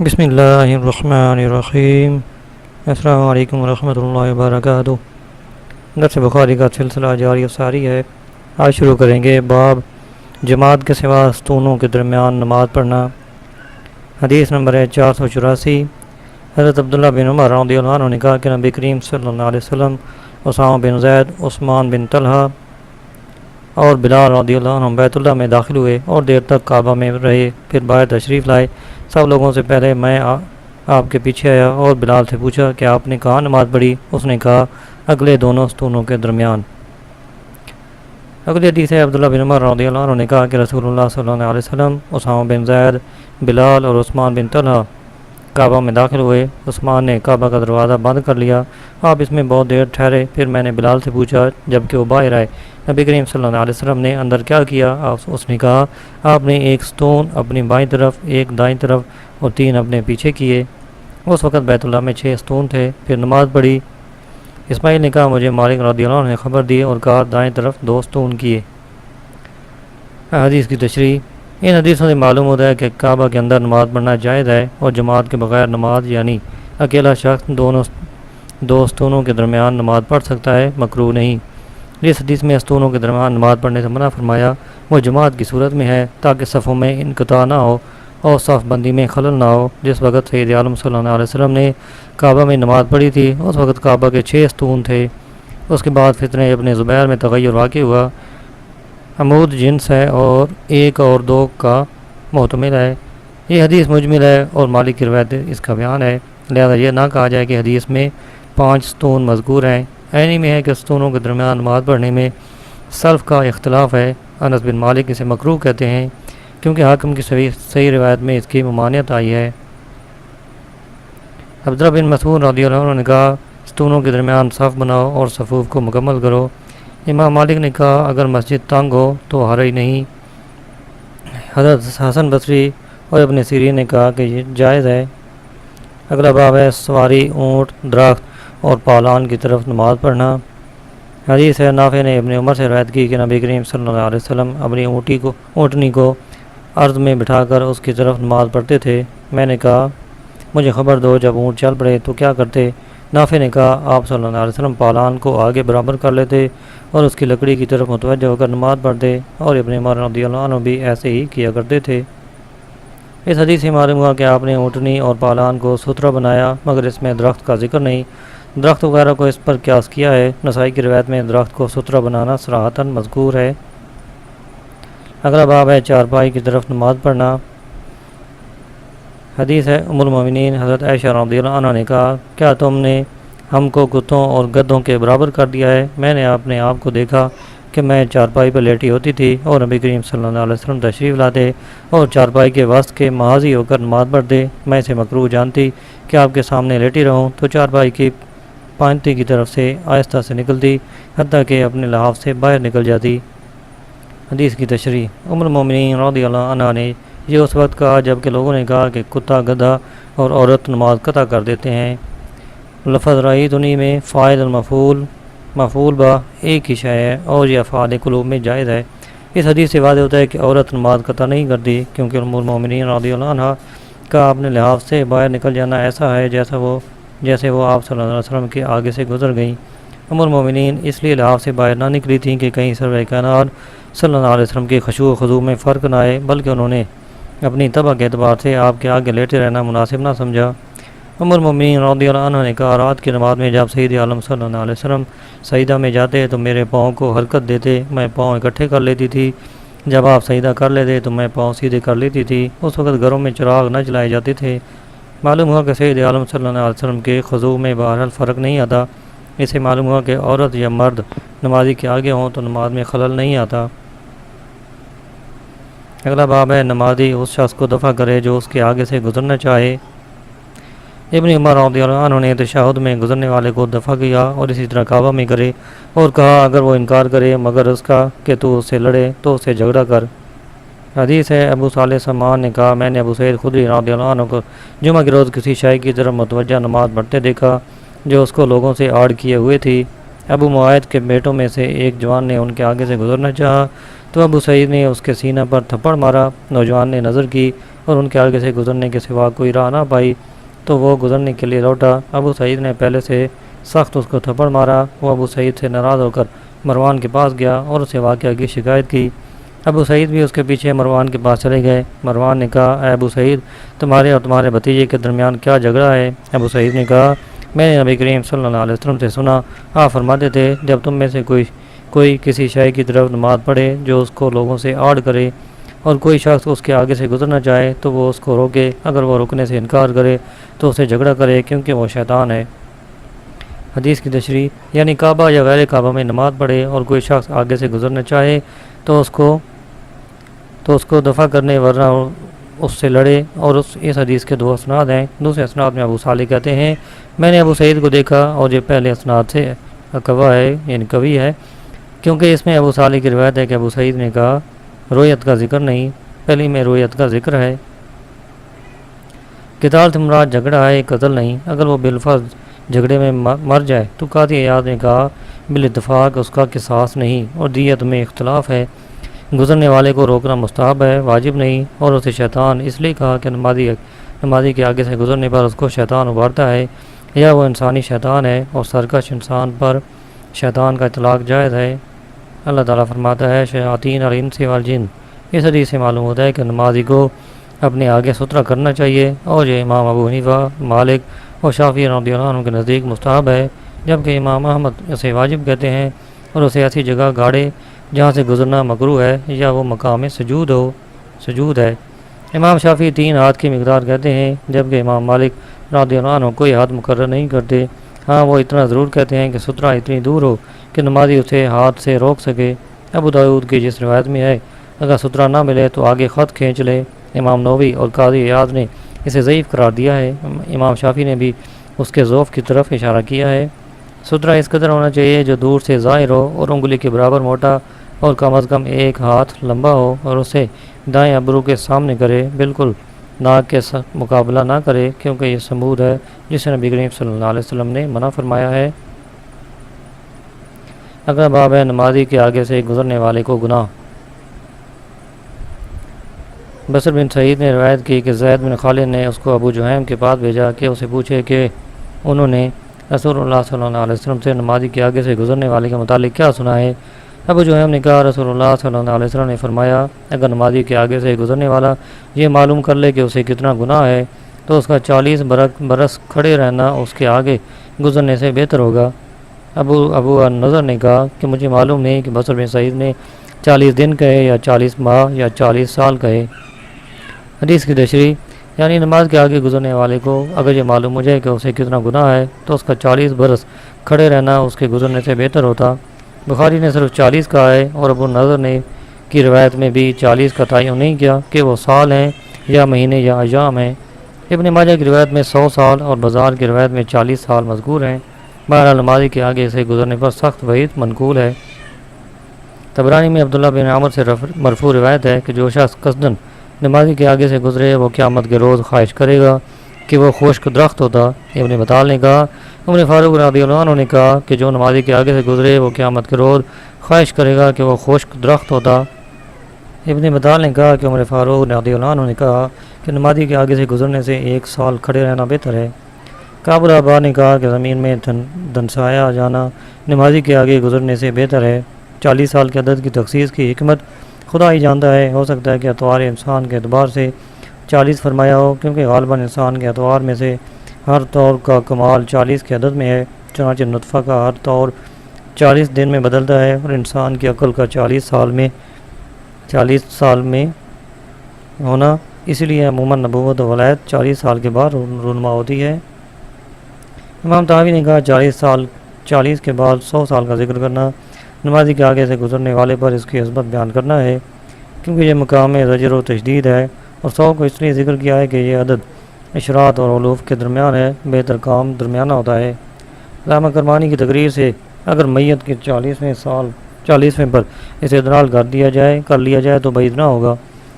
بسم اللہ الرحمن الرحیم۔ السلام علیکم ورحمۃ اللہ وبرکاتہ۔ درس بخاری کا سلسلہ جاری و ساری ہے۔ آج شروع کریں گے باب جماعت کے سوا ستونوں کے درمیان نماز پڑھنا۔ حدیث نمبر ہے 484۔ حضرت عبداللہ بن عمر رضی اللہ عنہ نے کہا کہ نبی کریم صلی اللہ علیہ وسلم اسامہ بن زید، عثمان بن طلحہ اور بلال رضی اللہ عنہ بیت اللہ میں داخل ہوئے اور دیر تک کعبہ میں رہے، پھر باہر تشریف لائے۔ سب لوگوں سے پہلے میں آپ کے پیچھے آیا اور بلال سے پوچھا کہ آپ نے کہاں نماز پڑھی؟ اس نے کہا اگلے دونوں ستونوں کے درمیان۔ اگلی حدیث ہے عبداللہ بن عمر رضی اللہ عنہ نے کہا کہ رسول اللہ صلی اللہ علیہ وسلم، اسامہ بن زید، بلال اور عثمان بن طلحہ کعبہ میں داخل ہوئے۔ عثمان نے کعبہ کا دروازہ بند کر لیا، آپ اس میں بہت دیر ٹھہرے۔ پھر میں نے بلال سے پوچھا جب کہ وہ باہر آئے، نبی کریم صلی اللہ علیہ وسلم نے اندر کیا کیا؟ اس نے کہا آپ نے ایک ستون اپنی بائیں طرف، ایک دائیں طرف اور 3 اپنے پیچھے کیے۔ اس وقت بیت اللہ میں 6 ستون تھے۔ پھر نماز پڑھی۔ اسماعیل نے کہا مجھے مالک رضی اللہ عنہ نے خبر دی اور کہا دائیں طرف 2 ستون کیے۔ حدیث کی تشریح۔ ان حدیثوں سے معلوم ہوتا ہے کہ کعبہ کے اندر نماز پڑھنا جائز ہے اور جماعت کے بغیر نماز یعنی اکیلا شخص 2 ستونوں کے درمیان نماز پڑھ سکتا ہے، مکروہ نہیں۔ جس حدیث میں ستونوں کے درمیان نماز پڑھنے سے منع فرمایا وہ جماعت کی صورت میں ہے تاکہ صفوں میں انقطاع نہ ہو اور صف بندی میں خلل نہ ہو۔ جس وقت سید عالم صلی اللہ علیہ وسلم نے کعبہ میں نماز پڑھی تھی اس وقت کعبہ کے 6 ستون تھے۔ اس کے بعد فتنہ ابن زبیر میں تغیر واقع ہوا۔ عمود جنس ہے اور 1 اور 2 کا محتمل ہے۔ یہ حدیث مجمل ہے اور مالک کی روایت اس کا بیان ہے، لہذا یہ نہ کہا جائے کہ حدیث میں 5 ستون مذکور ہیں۔ عینی میں ہے کہ ستونوں کے درمیان نماز پڑھنے میں سلف کا اختلاف ہے۔ انس بن مالک اسے مکروہ کہتے ہیں کیونکہ حاکم کی صحیح روایت میں اس کی ممانعت آئی ہے۔ عبداللہ بن مسعود رضی اللہ عنہ نے کہا ستونوں کے درمیان صف بناؤ اور صفوف کو مکمل کرو۔ امام مالک نے کہا اگر مسجد تنگ ہو تو حرج نہیں۔ حضرت حسن بصری اور ابن سیرین نے کہا کہ یہ جائز ہے۔ اگلا باب ہے سواری اونٹ، درخت اور پالان کی طرف نماز پڑھنا۔ حدیث ہے نافع نے ابن عمر سے روایت کی کہ نبی کریم صلی اللہ علیہ وسلم اپنی اونٹنی کو عرض میں بٹھا کر اس کی طرف نماز پڑھتے تھے۔ میں نے کہا مجھے خبر دو جب اونٹ چل پڑے تو کیا کرتے؟ نافع نے کہا آپ صلی اللہ علیہ وسلم پالان کو آگے برابر کر لیتے اور اس کی لکڑی کی طرف متوجہ ہو کر نماز پڑھتے، اور ابن عمر رضی اللہ عنہ بھی ایسے ہی کیا کرتے تھے۔ اس حدیث سے معلوم ہوا کہ آپ نے اونٹنی اور پالان کو ستھرا بنایا، مگر اس میں درخت کا ذکر نہیں۔ درخت وغیرہ کو اس پر قیاس کیا ہے۔ نسائی کی روایت میں درخت کو ستھرا بنانا صراحتاً مذکور ہے۔ اگلا باب ہے چارپائی کی طرف نماز پڑھنا۔ حدیث ہے ام المومنین حضرت عائشہ رضی اللہ عنہ نے کہا کیا تم نے ہم کو کتوں اور گدھوں کے برابر کر دیا ہے؟ میں نے اپنے آپ کو دیکھا کہ میں چارپائی پر لیٹی ہوتی تھی اور نبی کریم صلی اللہ علیہ وسلم تشریف لاتے اور چارپائی کے وسط کے محاذی ہو کر نماز پڑھتے۔ میں اسے مکروہ جانتی کہ آپ کے سامنے لیٹی رہوں تو چارپائی کی پائنتی کی طرف سے آہستہ سے نکلتی حتیٰ کہ اپنے لحاف سے باہر نکل جاتی۔ حدیث کی تشریح۔ ام المومنین رضی اللہ عنہ نے یہ اس وقت کہا جب کہ لوگوں نے کہا کہ کتا، گدھا اور عورت نماز قطع کر دیتے ہیں۔ لفظ رأیتنی میں فاعل المفعول مفعول با ایک ہی شے ہے اور یہ افعال قلوب میں جائز ہے۔ اس حدیث سے واضح ہوتا ہے کہ عورت نماز قطع نہیں کرتی کیونکہ ام المومنین رضی اللہ عنہ کا اپنے لحاف سے باہر نکل جانا ایسا ہے جیسے وہ آپ صلی اللہ علیہ وسلم کے آگے سے گزر گئیں۔ ام المومنین اس لیے لحاف سے باہر نہ نکلی تھیں کہ کہیں سرور کائنات صلی اللہ علیہ وسلم کے خشوع و خضوع میں فرق نہ آئے، بلکہ انہوں نے اپنی طبع کے اعتبار سے آپ کے آگے لیٹے رہنا مناسب نہ سمجھا۔ ام المومنین رضی اللہ عنہ نے کہا رات کی نماز میں جب سید عالم صلی اللہ علیہ وسلم سجدہ میں جاتے تو میرے پاؤں کو حرکت دیتے، میں پاؤں اکٹھے کر لیتی تھی۔ جب آپ سجدہ کر لیتے تو میں پاؤں سیدھے کر لیتی تھی۔ اس وقت گھروں میں چراغ نہ جلائے جاتے تھے۔ معلوم ہوا کہ سید عالم صلی اللہ علیہ وسلم کے خضوع میں بہرحال فرق نہیں آتا۔ اس سے معلوم ہوا کہ عورت یا مرد نمازی کے آگے ہوں تو نماز میں خلل نہیں آتا۔ اگلا باب ہے نمازی اس شخص کو دفع کرے جو اس کے آگے سے گزرنا چاہے۔ ابن عمر رضی اللہ عنہ نے تشہد میں گزرنے والے کو دفع کیا اور اسی طرح کعبہ میں کرے اور کہا اگر وہ انکار کرے مگر اس کا کہ تو اس سے لڑے تو اس سے جھگڑا کر۔ حدیث ہے ابو صالح سمان نے کہا میں نے ابو سعید خدری رضی اللہ عنہ کو جمعہ کے روز کسی شے کی طرف متوجہ نماز پڑھتے دیکھا جو اس کو لوگوں سے آڑ کیے ہوئے تھی۔ ابو معاہد کے بیٹوں میں سے ایک جوان نے ان کے آگے سے گزرنا چاہا تو ابو سعید نے اس کے سینہ پر تھپڑ مارا۔ نوجوان نے نظر کی اور ان کے آگے سے گزرنے کے سوا کوئی راہ نہ پائی تو وہ گزرنے کے لیے لوٹا۔ ابو سعید نے پہلے سے سخت اس کو تھپڑ مارا۔ وہ ابو سعید سے ناراض ہو کر مروان کے پاس گیا اور اسے واقعہ کی شکایت کی۔ ابو سعید بھی اس کے پیچھے مروان کے پاس چلے گئے۔ مروان نے کہا، اے ابو سعید، تمہارے اور تمہارے بھتیجے کے درمیان کیا جھگڑا ہے؟ ابو سعید نے کہا، میں نے نبی کریم صلی اللہ علیہ وسلم سے سنا، آپ فرماتے تھے جب تم میں سے کوئی کسی شے کی طرف نماز پڑھے جو اس کو لوگوں سے آڑ کرے اور کوئی شخص اس کے آگے سے گزرنا چاہے تو وہ اس کو روکے، اگر وہ رکنے سے انکار کرے تو اسے جھگڑا کرے کیونکہ وہ شیطان ہے۔ حدیث کی تشریح، یعنی کعبہ یا غیر کعبہ میں نماز پڑھے اور کوئی شخص آگے سے گزرنا چاہے تو اس کو دفع کرنے ورنہ اس سے لڑے۔ اور اس حدیث کے دو اسناد ہیں۔ دوسرے اسناد میں ابو صالح کہتے ہیں، میں نے ابو سعید کو دیکھا، اور یہ پہلے اسناد سے قوی ہے کیونکہ اس میں ابو صالح کی روایت ہے کہ ابو سعید نے کہا، رویت کا ذکر نہیں، پہلی میں رویت کا ذکر ہے۔ قتال سے مراد جھگڑا ہے، قتل نہیں۔ اگر وہ بالفرض جھگڑے میں مر جائے تو قاضی عیاض نے کہا، بالاتفاق اس کا قصاص نہیں اور دیت میں اختلاف ہے۔ گزرنے والے کو روکنا مستحب ہے، واجب نہیں۔ اور اسے شیطان اس لیے کہا کہ نمازی کے آگے سے گزرنے پر اس کو شیطان ابھارتا ہے، یا وہ انسانی شیطان ہے، اور سرکش انسان پر شیطان کا اطلاق جائز ہے۔ اللہ تعالیٰ فرماتا ہے، شیاطین الانس والجن۔ اس حدیث سے معلوم ہوتا ہے کہ نمازی کو اپنے آگے سترہ کرنا چاہیے، اور یہ امام ابو حنیفہ، مالک اور شافعی رضی اللہ عنہ کے نزدیک مستحب ہے، جبکہ امام احمد اسے واجب کہتے ہیں، اور اسے ایسی جگہ گاڑے جہاں سے گزرنا مکروہ ہے یا وہ مقام سجود ہے۔ امام شافعی 3 ہاتھ کی مقدار کہتے ہیں، جبکہ امام مالک رضی اللہ عنہ کوئی ہاتھ مقرر نہیں کرتے۔ ہاں، وہ اتنا ضرور کہتے ہیں کہ سترہ اتنی دور ہو کہ نمازی اسے ہاتھ سے روک سکے۔ ابو داؤد کی جس روایت میں ہے، اگر سترہ نہ ملے تو آگے خط کھینچ لے۔ امام نووی اور قاضی عیاض نے اسے ضعیف قرار دیا ہے۔ امام شافعی نے بھی اس کے ضعف کی طرف اشارہ کیا ہے۔ سترہ اس قدر ہونا چاہیے جو دور سے ظاہر ہو اور انگلی کے برابر موٹا اور کم از کم 1 ہاتھ لمبا ہو، اور اسے دائیں ابرو کے سامنے کرے، بالکل ناک کے مقابلہ نہ کرے، کیونکہ یہ سمود ہے جسے نبی کریم صلی اللہ علیہ وسلم نے منع فرمایا ہے۔ اگلا باب ہے نمازی کے آگے سے گزرنے والے کو گناہ۔ بصر بن سعید نے روایت کی کہ زید بن خالد نے اس کو ابو جہیم کے پاس بھیجا کہ اسے پوچھے کہ انہوں نے رسول اللہ صلی اللہ علیہ وسلم سے نمازی کے آگے سے گزرنے والے کے متعلق کیا سنا ہے۔ ابو جہیم نے کہا، رسول اللہ صلی اللہ علیہ وسلم نے فرمایا، اگر نمازی کے آگے سے گزرنے والا یہ معلوم کر لے کہ اسے کتنا گناہ ہے تو اس کا 40 برس کھڑے رہنا اس کے آگے گزرنے سے بہتر ہوگا۔ ابو النضر نے کہا کہ مجھے معلوم نہیں کہ بصر بن سعید نے 40 دن کہے یا 40 ماہ یا 40 سال کہے۔ حدیث کی تشریح، یعنی نماز کے آگے گزرنے والے کو اگر یہ معلوم ہو جائے کہ اسے کتنا گناہ ہے تو اس کا 40 برس کھڑے رہنا اس کے گزرنے سے بہتر ہوتا۔ بخاری نے صرف 40 کہا ہے، اور ابو النضر نے کی روایت میں بھی 40 کا تعین نہیں کیا کہ وہ سال ہیں یا مہینے یا ایام ہیں۔ ابن ماجہ کی روایت میں 100 سال اور بازار کی روایت میں 40 سال مذکور ہیں۔ بہرحال نمازی کے آگے سے گزرنے پر سخت وعید منقول ہے۔ طبرانی میں عبداللہ بن عمر سے مرفوع روایت ہے کہ جو شخص قصدن نمازی کے آگے سے گزرے وہ قیامت کے روز خواہش کرے گا کہ وہ خشک درخت ہوتا۔ ابن بطال نے کہا، عمر فاروق رضی اللہ عنہ نے کہا کہ جو نمازی کے آگے سے گزرے وہ قیامت کے روز خواہش کرے گا کہ وہ خشک درخت ہوتا۔ ابن بطال نے کہا کہ عمر فاروق رضی اللہ عنہ نے کہا کہ نمازی کے آگے سے گزرنے سے 1 سال کھڑے رہنا بہتر ہے۔ کعب العباد نے کہا کہ زمین میں دنسایا جانا نمازی کے آگے گزرنے سے بہتر ہے۔ 40 سال کے عدد کی تخصیص کی حکمت خدا ہی جانتا ہے، ہو سکتا ہے کہ اطوار انسان کے اعتبار سے 40 فرمایا ہو، کیونکہ غالباً انسان کے اطوار میں سے ہر طور کا کمال 40 کے عدد میں ہے۔ چنانچہ نطفہ کا ہر طور 40 دن میں بدلتا ہے، اور انسان کی عقل کا 40 سال میں ہونا، اس لیے عموماً نبوت و ولایت 40 سال کے بعد رونما ہوتی ہے۔ امام طحاوی نے کہا 40 کے بعد 100 سال کا ذکر کرنا نمازی کے آگے سے گزرنے والے پر اس کی عظمت بیان کرنا ہے، کیونکہ یہ مقام زجر و تشدید ہے، اور 100 کو اس لیے ذکر کیا ہے کہ یہ عدد اشراط اور علوف کے درمیان ہے، بہتر کام درمیانہ ہوتا ہے۔ علامہ کرمانی کی تقریر سے اگر میت کے 40ویں پر اسے ادرال کر لیا جائے تو بعید نہ ہوگا،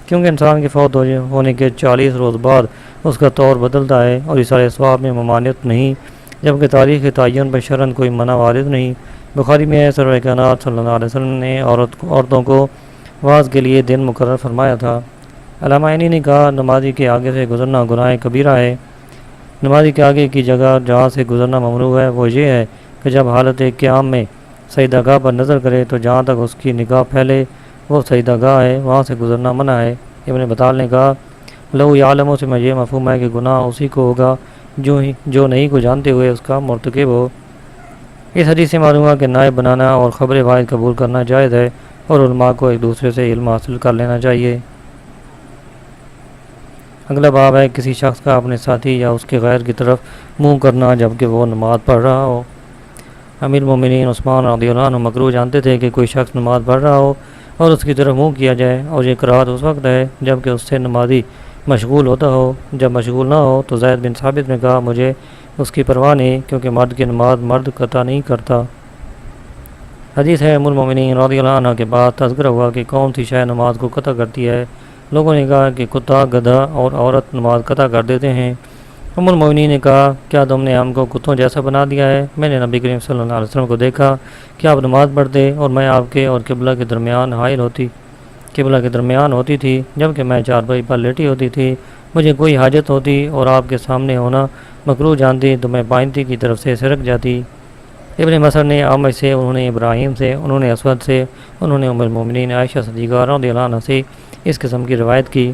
کیونکہ انسان کے فوت ہونے کے 40 روز بعد اس کا طور بدلتا ہے، اور اثار ثواب میں ممانعت نہیں، جبکہ تاریخ تعین پر شرعاً کوئی منع وارد نہیں۔ بخاری میں ہے سرور کائنات صلی اللہ علیہ وسلم نے عورتوں کو واز کے لیے دن مقرر فرمایا تھا۔ علامہ عینی نے کہا نمازی کے آگے سے گزرنا گناہ کبیرہ ہے۔ نمازی کے آگے کی جگہ جہاں سے گزرنا ممنوع ہے وہ یہ ہے کہ جب حالت قیام میں سجدہ گاہ پر نظر کرے تو جہاں تک اس کی نگاہ پھیلے وہ سجدہ گاہ ہے، وہاں سے گزرنا منع ہے۔ ابن بطال نے کہا لو یعلم سے میں یہ مفہوم ہے کہ گناہ اسی کو ہوگا جو نہیں کو جانتے ہوئے اس کا مرتکب ہو۔ اس حدیث سے معلوم ہوا کہ نائب بنانا اور خبر واحد قبول کرنا جائز ہے اور علماء کو ایک دوسرے سے علم حاصل کر لینا چاہیے۔ اگلا باب ہے کسی شخص کا اپنے ساتھی یا اس کے غیر کی طرف منہ کرنا جبکہ وہ نماز پڑھ رہا ہو۔ امیر المومنین عثمان رضی اللہ عنہ مکروہ جانتے تھے کہ کوئی شخص نماز پڑھ رہا ہو اور اس کی طرف منہ کیا جائے، اور یہ کراہت اس وقت ہے جب کہ اس سے نمازی مشغول ہوتا ہو۔ جب مشغول نہ ہو تو زید بن ثابت نے کہا مجھے اس کی پرواہ نہیں، کیونکہ مرد کی نماز مرد قطع نہیں کرتا۔ حدیث ہے ام المومنین رضی اللہ عنہ کے بعد تذکرہ ہوا کہ کون سی شے نماز کو قطع کرتی ہے۔ لوگوں نے کہا کہ کتا، گدھا اور عورت نماز قطع کر دیتے ہیں۔ ام المومنین نے کہا کیا تم نے ہم کو کتوں جیسا بنا دیا ہے؟ میں نے نبی کریم صلی اللہ علیہ وسلم کو دیکھا کہ آپ نماز پڑھتے اور میں آپ کے اور قبلہ کے درمیان ہوتی تھی، جبکہ میں چارپائی پر لیٹی ہوتی تھی۔ مجھے کوئی حاجت ہوتی اور آپ کے سامنے ہونا مکروہ جانتی تو میں پائنتی کی طرف سے سرک جاتی۔ ابن مصر نے عامش سے، انہوں نے ابراہیم سے، انہوں نے اسود سے، انہوں نے ام المومنین عائشہ صدیقہ رضی اللہ عنہ سے اس قسم کی روایت کی۔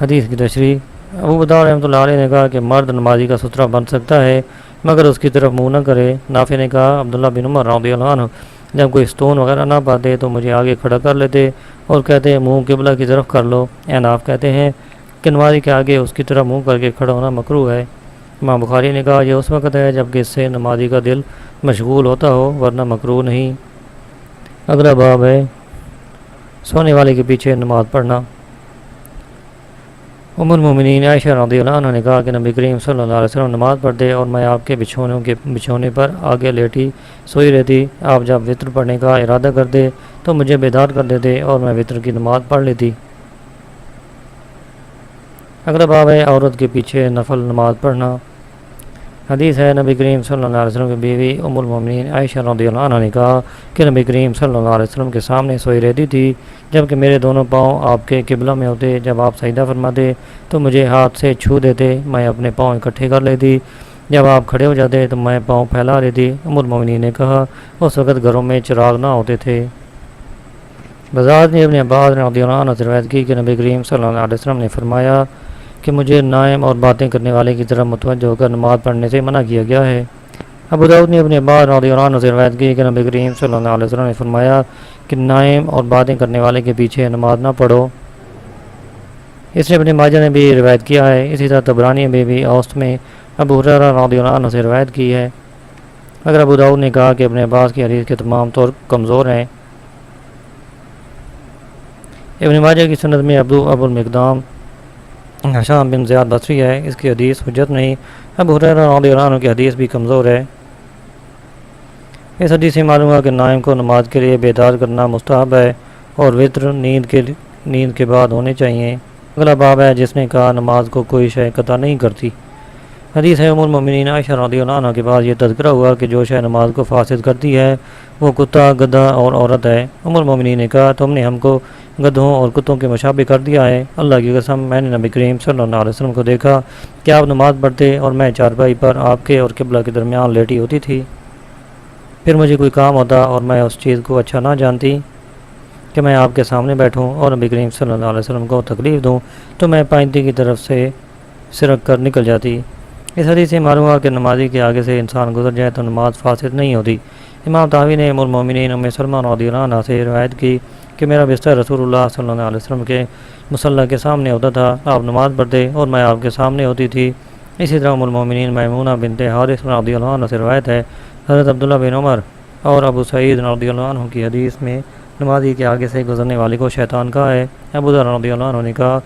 حدیث کی تشریح ابو بدر رحمۃ اللہ علیہ نے کہا کہ مرد نمازی کا سترہ بن سکتا ہے مگر اس کی طرف منہ نہ کرے۔ نافع نے کہا عبداللہ بن عمر رضی اللہ عنہ جب کوئی ستون وغیرہ نہ پاتے تو مجھے آگے کھڑا کر لیتے اور کہتے منہ قبلہ کی طرف کر لو۔ ناف کہتے ہیں کہ نمازی کے آگے اس کی طرف منہ کر کے کھڑا ہونا مکروہ ہے۔ امام بخاری نے کہا یہ اس وقت ہے جب کہ اس سے نمازی کا دل مشغول ہوتا ہو ورنہ مکروہ نہیں۔ اگلا باب ہے سونے والے کے پیچھے نماز پڑھنا۔ ام المومنین عائشہ رضی اللہ عنہ نے کہا کہ نبی کریم صلی اللہ علیہ وسلم نماز پڑھتے اور میں آپ کے بچھونے پر آگے لیٹی سوئی رہتی۔ آپ جب وطر پڑھنے کا ارادہ کرتے تو مجھے بیدار کر دیتے اور میں وطر کی نماز پڑھ لیتی۔ اگلا باب ہے عورت کے پیچھے نفل نماز پڑھنا۔ حدیث ہے نبی کریم صلی اللہ علیہ وسلم کی بیوی ام المومنین عائشہ رضی اللہ عنہ نے کہا کہ نبی کریم صلی اللہ علیہ وسلم کے سامنے سوئی رہتی تھی جبکہ میرے دونوں پاؤں آپ کے قبلہ میں ہوتے۔ جب آپ سجدہ فرماتے تو مجھے ہاتھ سے چھو دیتے، میں اپنے پاؤں اکٹھے کر لیتی۔ جب آپ کھڑے ہو جاتے تو میں پاؤں پھیلا لیتی۔ ام المومنین نے کہا اس وقت گھروں میں چراغ نہ ہوتے تھے۔ بزاد نے ابن عباس رضی اللہ عنہ سے روایت کی کہ نبی کریم صلی اللہ علیہ وسلم نے فرمایا کہ مجھے نائم اور باتیں کرنے والے کی طرف متوجہ ہو کر نماز پڑھنے سے منع کیا گیا ہے۔ ابو داؤد نے ابن عباس رضی اللہ عنہ سے روایت کی کہ نبی کریم صلی اللہ علیہ وسلم نے فرمایا کہ نائم اور باتیں کرنے والے کے پیچھے نماز نہ پڑھو۔ اس نے ابن ماجہ نے بھی روایت کیا ہے۔ اسی طرح طبرانی میں بھی اوسط میں ابو ہریرہ رضی اللہ عنہ سے روایت کی ہے۔ اگر ابو داؤد نے کہا کہ ابن عباس کی حدیث کے تمام طور کمزور ہیں۔ ابن ماجہ کی سند میں ابو المقدام حشام بن زیاد بصری ہے، اس کی حدیث حجت نہیں۔ ابو ہریرہ رضی اللہ عنہ کی حدیث بھی کمزور ہے۔ اس حدیث سے معلوم ہے کہ نائم کو نماز کے لیے بیدار کرنا مستحب ہے اور وطر نیند کے بعد ہونے چاہیے۔ اگلا باب ہے جس نے کہا نماز کو کوئی شے قطع نہیں کرتی۔ حدیث ہے ام المومنین عائشہ رضی اللہ عنہ کے بعد یہ تذکرہ ہوا کہ جو شے نماز کو فاسد کرتی ہے وہ کتا، گدھا اور عورت ہے۔ ام المومنین نے کہا تم نے ہم کو گدھوں اور کتوں کے مشابہ کر دیا ہے۔ اللہ کی قسم میں نے نبی کریم صلی اللہ علیہ وسلم کو دیکھا کہ آپ نماز پڑھتے اور میں چارپائی پر آپ کے اور قبلہ کے درمیان لیٹی ہوتی تھی۔ پھر مجھے کوئی کام ہوتا اور میں اس چیز کو اچھا نہ جانتی کہ میں آپ کے سامنے بیٹھوں اور نبی کریم صلی اللہ علیہ وسلم کو تکلیف دوں تو میں پائنتی کی طرف سے سرک کر نکل جاتی۔ اس حدیث سے معلوم ہوا کہ نمازی کے آگے سے انسان گزر جائے تو نماز فاسد نہیں ہوتی۔ امام طحاوی نے ام المومنین ام سلمہ رضی اللہ عنہ سے روایت کی کہ میرا بستر رسول اللہ صلی اللہ علیہ وسلم کے مصلی کے سامنے ہوتا تھا، آپ نماز پڑھتے اور میں آپ کے سامنے ہوتی تھی۔ اسی طرح ام المومنین میمونہ بنت حارث رضی اللہ عنہ سے روایت ہے۔ حضرت عبداللہ بن عمر اور ابو سعید رضی اللہ عنہ کی حدیث میں نمازی کے آگے سے گزرنے والے کو شیطان کہا ہے۔ ابو ذر رضی اللہ عنہ نے کہا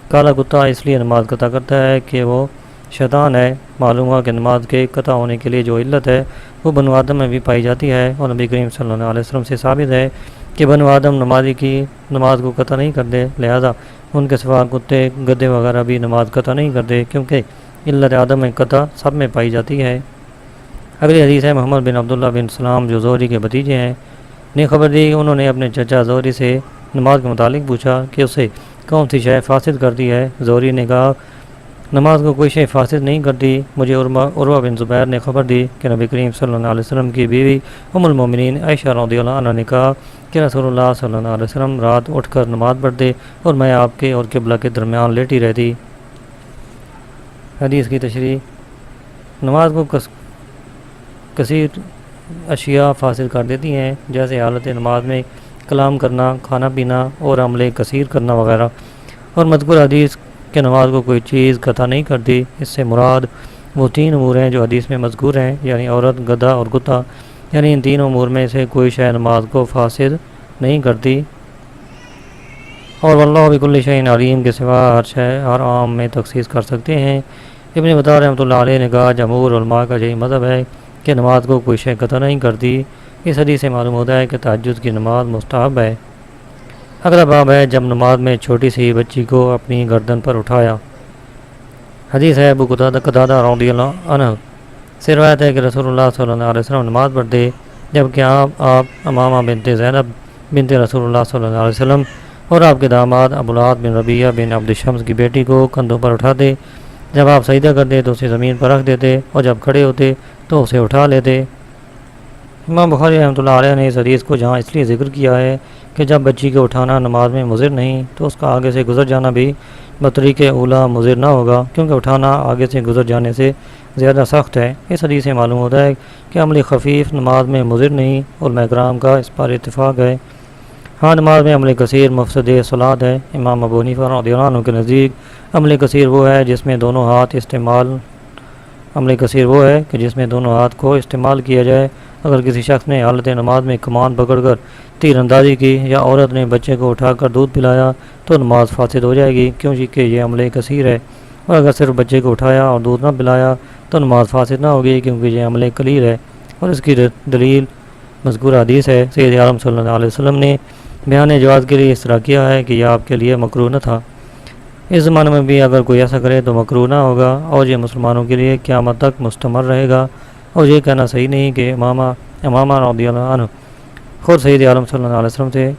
کالا کتا اس لیے نماز قطع کرتا ہے کہ وہ شیطان ہے۔ معلوم ہوا کہ نماز کے قطع ہونے کے لیے جو علت ہے وہ بنو آدم میں بھی پائی جاتی ہے، اور نبی کریم صلی اللہ علیہ وسلم سے ثابت ہے کہ بنو آدم نمازی کی نماز کو قطع نہیں کرتے، لہذا ان کے سوا کتے، گدھے وغیرہ بھی نماز قطع نہیں کرتے کیونکہ علت آدم میں قطع سب میں پائی جاتی ہے۔ اگلی حدیث ہے محمد بن عبداللہ بن سلام جو زہری کے بھتیجے ہیں نے خبر دی، انہوں نے اپنے چچا زہری سے نماز کے متعلق پوچھا کہ اسے کون سی شے فاسد کرتی ہے۔ زہری نے کہا نماز کو کوئی شے فاسد نہیں کرتی۔ مجھے عروہ بن زبیر نے خبر دی کہ نبی کریم صلی اللہ علیہ وسلم کی بیوی ام المومنین عائشہ رضی اللہ عنہ نے کہا کہ رسول اللہ صلی اللہ علیہ وسلم رات اٹھ کر نماز پڑھتے اور میں آپ کے اور قبلہ کے درمیان لیٹی رہتی۔ حدیث کی تشریح۔ نماز کو کثیر اشیاء فاسد کر دیتی ہیں، جیسے حالت نماز میں کلام کرنا، کھانا پینا اور عمل کثیر کرنا وغیرہ، اور مذکور حدیث کہ نماز کو کوئی چیز قطع نہیں کرتی، اس سے مراد وہ 3 امور ہیں جو حدیث میں مذکور ہیں، یعنی عورت، گدھا اور کتا، یعنی ان 3 امور میں سے کوئی شے نماز کو فاسد نہیں کرتی۔ اور واللہ بکل شیء علیم کے سوا ہر شے ہر عام میں تخصیص کر سکتے ہیں۔ ابن بطار رحمۃ اللہ علیہ نے کہا جمہور علماء کا یہی مذہب ہے کہ نماز کو کوئی شے قطع نہیں کرتی۔ اس حدیث سے معلوم ہوتا ہے کہ تہجد کی نماز مستحب ہے۔ اگلا باب ہے جب نماز میں چھوٹی سی بچی کو اپنی گردن پر اٹھایا۔ حدیث ہے ابو قتادہ رضی اللہ عنہ سے روایت ہے کہ رسول اللہ صلی اللہ علیہ وسلم نماز پڑھتے جبکہ آپ امامہ بنت زینب بنت رسول اللہ صلی اللہ علیہ وسلم اور آپ کے داماد ابوالعاص بن ربیعہ بن عبد الشمس کی بیٹی کو کندھوں پر اٹھاتے۔ جب آپ سجدہ کرتے تو اسے زمین پر رکھ دیتے اور جب کھڑے ہوتے تو اسے اٹھا لیتے۔ امام بخاری رحمۃ اللہ علیہ نے اس حدیث کو جہاں اس لیے ذکر کیا ہے کہ جب بچی کو اٹھانا نماز میں مضر نہیں تو اس کا آگے سے گزر جانا بھی بطریق اولا مضر نہ ہوگا، کیونکہ اٹھانا آگے سے گزر جانے سے زیادہ سخت ہے۔ اس حدیث سے معلوم ہوتا ہے کہ عمل خفیف نماز میں مضر نہیں، علماء کرام کا اس پر اتفاق ہے۔ ہاں نماز میں عمل کثیر مفسد صلاۃ ہے۔ امام ابو حنیفہ رضی اللہ عنہ کے نزدیک عمل کثیر وہ ہے جس میں دونوں ہاتھ کو استعمال کیا جائے۔ اگر کسی شخص نے حالت نماز میں کمان پکڑ کر تیر اندازی کی یا عورت نے بچے کو اٹھا کر دودھ پلایا تو نماز فاسد ہو جائے گی، کیونکہ یہ عمل کثیر ہے، اور اگر صرف بچے کو اٹھایا اور دودھ نہ پلایا تو نماز فاسد نہ ہوگی، کیونکہ یہ عمل قلیل ہے۔ اور اس کی دلیل مذکور حدیث ہے۔ سید عالم صلی اللہ علیہ وسلم نے بیان جواز کے لیے اس طرح کیا ہے کہ یہ آپ کے لیے مکروہ نہ تھا۔ اس زمانے میں بھی اگر کوئی ایسا کرے تو مکروہ نہ ہوگا، اور یہ مسلمانوں کے لیے قیامت تک مستمر رہے گا۔ اور یہ کہنا صحیح نہیں کہ امامہ رضی اللہ عنہ خود سید عالم صلی اللہ علیہ وسلم سے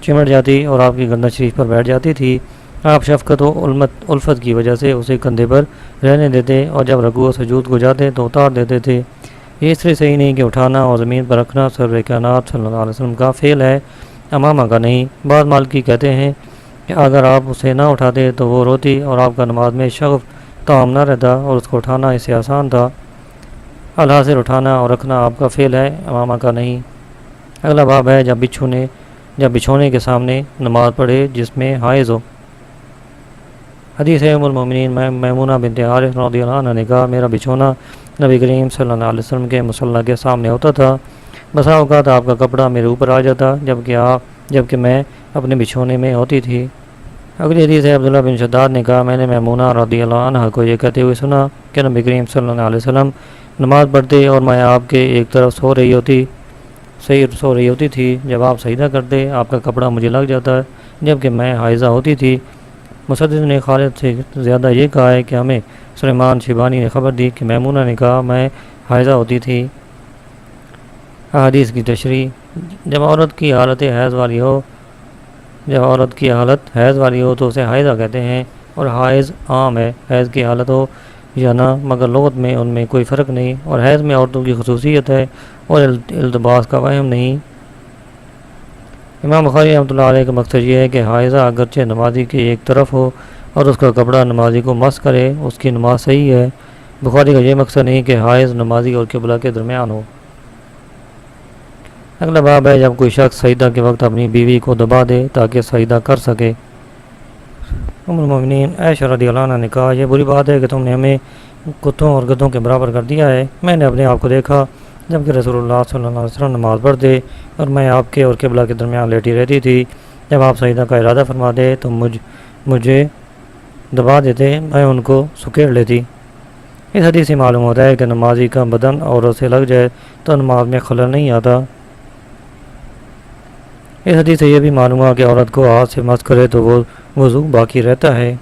چمٹ جاتی اور آپ کی گردن شریف پر بیٹھ جاتی تھی۔ آپ شفقت و الفت کی وجہ سے اسے کندھے پر رہنے دیتے اور جب رکوع و سجود کو جاتے تو اتار دیتے تھے۔ یہ اس لیے صحیح نہیں کہ اٹھانا اور زمین پر رکھنا سرور کائنات صلی اللہ علیہ وسلم کا فعل ہے، امامہ کا نہیں۔ بعض مالکی کہتے ہیں کہ اگر آپ اسے نہ اٹھاتے تو وہ روتی اور آپ کا نماز میں شغف تام نہ رہتا اور اس کو اٹھانا اسے آسان تھا۔ الحاصل اٹھانا اور رکھنا آپ کا فعل ہے، امامہ کا نہیں۔ اگلا باب ہے جب بچھونے کے سامنے نماز پڑھے جس میں حائض ہو۔ حدیث ہے ام المومنین میمونہ بنت حارث رضی اللہ عنہ نے کہا میرا بچھونا نبی کریم صلی اللہ علیہ وسلم کے مصلی کے سامنے ہوتا تھا، بسا اوقات آپ کا کپڑا میرے اوپر آ جاتا جبکہ میں اپنے بچھونے میں ہوتی تھی۔ اگلی حدیث ہے عبداللہ بن شداد نے کہا میں نے میمونہ رضی اللہ عنہ کو یہ کہتے ہوئے سنا کہ نبی کریم صلی اللہ علیہ وسلم نماز پڑھتے اور میں آپ کے ایک طرف سو رہی ہوتی تھی۔ جب آپ سجدہ کرتے آپ کا کپڑا مجھے لگ جاتا جبکہ میں حائضہ ہوتی تھی۔ مسدد نے خالد سے زیادہ یہ کہا ہے کہ ہمیں سلیمان شیبانی نے خبر دی کہ میمونہ نے کہا میں حائضہ ہوتی تھی۔ احادیث کی تشریح۔ جب عورت کی حالت حیض والی ہو تو اسے حائضہ کہتے ہیں، اور حائض عام ہے، حیض کی حالت ہو یا نہ، مگر لغت میں ان میں کوئی فرق نہیں، اور حیض میں عورتوں کی خصوصیت ہے اور التباس کا وہم نہیں۔ امام بخاری رحمۃ اللہ علیہ کا مقصد یہ ہے کہ حائضہ اگرچہ نمازی کی ایک طرف ہو اور اس کا کپڑا نمازی کو مس کرے اس کی نماز صحیح ہے۔ بخاری کا یہ مقصد نہیں کہ حائض نمازی اور قبلہ کے درمیان ہو۔ اگلا باب ہے جب کوئی شخص سجدہ کے وقت اپنی بیوی کو دبا دے تاکہ سجدہ کر سکے۔ ام المومنین عائشہ رضی اللہ عنہ نے کہا یہ بری بات ہے کہ تم نے ہمیں کتوں اور گدھوں کے برابر کر دیا ہے۔ میں نے اپنے آپ کو دیکھا جبکہ رسول اللہ صلی اللہ علیہ وسلم نماز پڑھتے اور میں آپ کے اور قبلہ کے درمیان لیٹی رہتی تھی۔ جب آپ سجدہ کا ارادہ فرماتے تو مجھے دبا دیتے، میں ان کو سکیڑ لیتی۔ اس حدیث سے معلوم ہوتا ہے کہ نمازی کا بدن عورت سے لگ جائے تو نماز میں خلل نہیں آتا۔ اس حدیث سے یہ بھی معلوم ہوا کہ عورت کو ہاتھ سے مس کرے تو وہ وضو باقی رہتا ہے۔